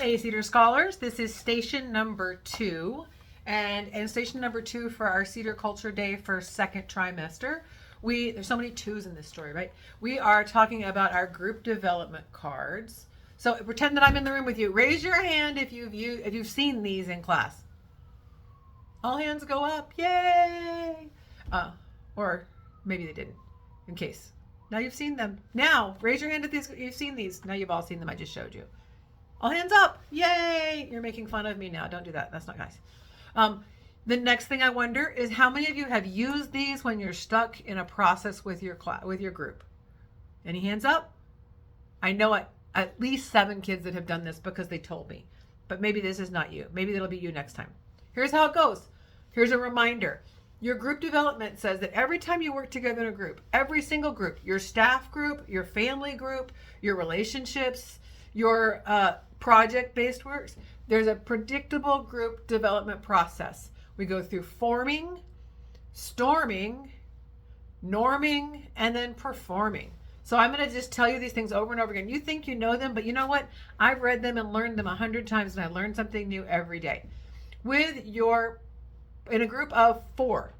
Hey, Cedar Scholars, this is station number 2, and station number 2 for our Cedar Culture Day for second trimester. There's so many twos in this story, right? We are talking about our group development cards. So pretend that I'm in the room with you. Raise your hand if you've seen these in class. All hands go up, yay! Or maybe they didn't, in case. Now you've seen them. Now raise your hand if you've seen these. Now you've all seen them. I just showed you. All hands up. Yay. You're making fun of me now. Don't do that. That's not nice. The next thing I wonder is how many of you have used these when you're stuck in a process with your group? Any hands up? I know at least 7 kids that have done this because they told me. But maybe this is not you. Maybe it'll be you next time. Here's how it goes. Here's a reminder. Your group development says that every time you work together in a group, every single group, your staff group, your family group, your relationships, your project-based works, there's a predictable group development process. We go through forming, storming, norming, and then performing. So I'm going to just tell you these things over and over again. You think you know them, but you know what? I've read them and learned them 100 times, and I learn something new every day. In a group of 4,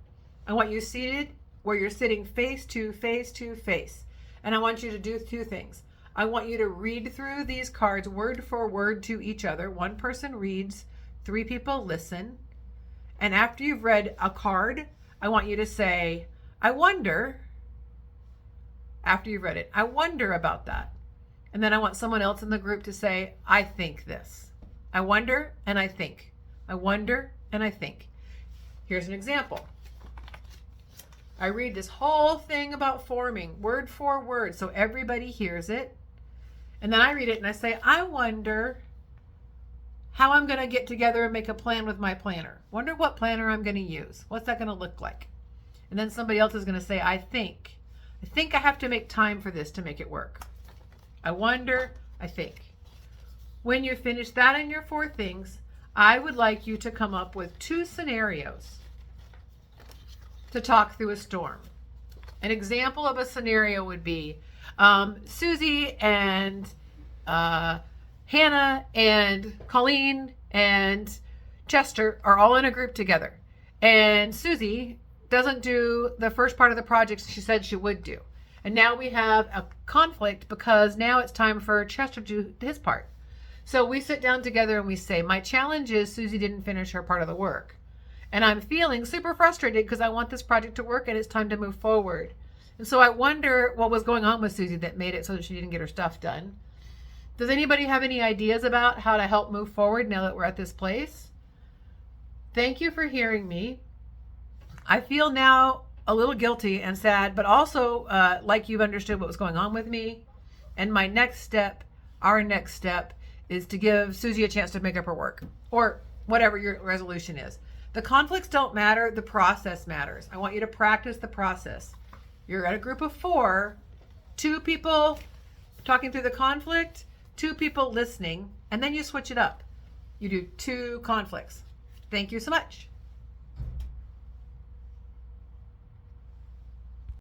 I want you seated where you're sitting face to face to face. And I want you to do 2 things. I want you to read through these cards word for word to each other. 1 person reads, 3 people listen. And after you've read a card, I want you to say, I wonder, after you've read it, I wonder about that. And then I want someone else in the group to say, I think this. I wonder and I think. I wonder and I think. Here's an example. I read this whole thing about forming word for word so everybody hears it. And then I read it and I say, I wonder how I'm going to get together and make a plan with my planner. Wonder what planner I'm going to use. What's that going to look like? And then somebody else is going to say, I think I have to make time for this to make it work. I wonder, I think. When you finish that and your 4 things, I would like you to come up with 2 scenarios to talk through a storm. An example of a scenario would be Susie and Hannah and Colleen and Chester are all in a group together. And Susie doesn't do the first part of the project she said she would do. And now we have a conflict because now it's time for Chester to do his part. So we sit down together and we say, my challenge is Susie didn't finish her part of the work. And I'm feeling super frustrated because I want this project to work and it's time to move forward. And so I wonder what was going on with Susie that made it so that she didn't get her stuff done. Does anybody have any ideas about how to help move forward now that we're at this place? Thank you for hearing me. I feel now a little guilty and sad, but also like you've understood what was going on with me. And my next step, our next step, is to give Susie a chance to make up her work or whatever your resolution is. The conflicts don't matter. The process matters. I want you to practice the process. You're at a group of 4, 2 people talking through the conflict, 2 people listening, and then you switch it up. You do 2 conflicts. Thank you so much.